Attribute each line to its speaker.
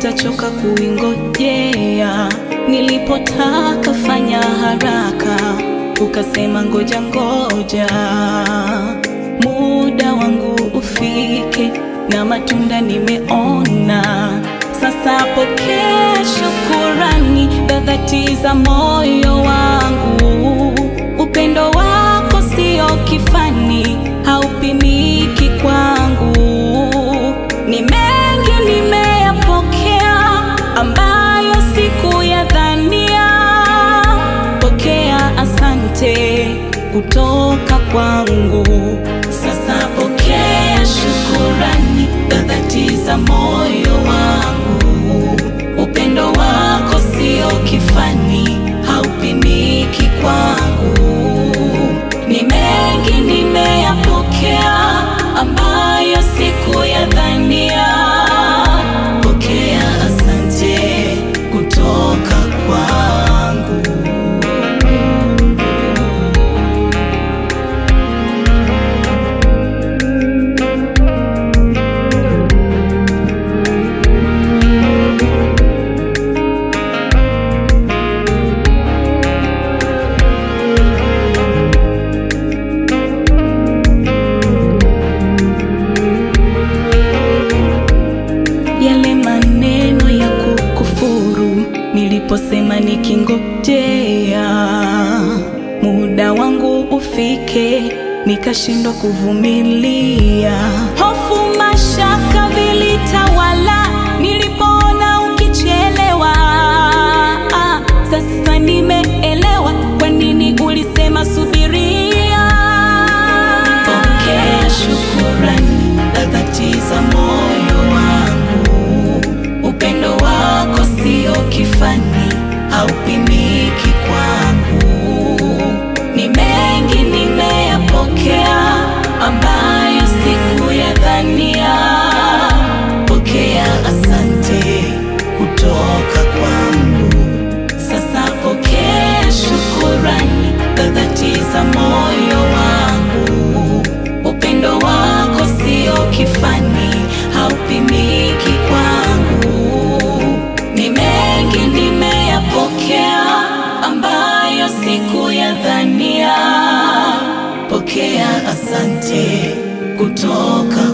Speaker 1: sitachoka kuingojea. Nilipotaka fanya haraka, ukasema ngoja ngoja, muda wangu ufike na matunda nimeona. Sasa pokea shukurani za dhati za moyo wangu. Upendo wako sio kifani, haupimiki kwangu. Ni mengi nimeyapokea ambayo sikuyadhania. Pokea asante kutoka kwangu. Sasa pokea shukurani za dhati za moyo wangu. Upendo wako sio kifani, haupimiki kwangu. Ni mengi nimeyapokea ambayo sikuyadhania. Pokea asante kutoka kwangu. Niliposema nikingojea muda wangu ufike, nikashindwa kuvumilia. Hofu, mashaka vilitawala nilipoona ukichelewa. Sasa nimeelewa kwa nini ulisema subiria. Pokea shukurani za dhati za moyo wangu. Upendo wako sio kifani, haupimiki kwangu. Ni mengi nimeyapokea ambayo sikuyadhania. Pokea asante kutoka kwangu. Sasa pokea shukurani za dhati za moyo wangu. Upendo wako sio kifani, haupimiki kwangu. Ni mengi nimeyapokea ambayo sikuyadhania. Pokea asante kutoka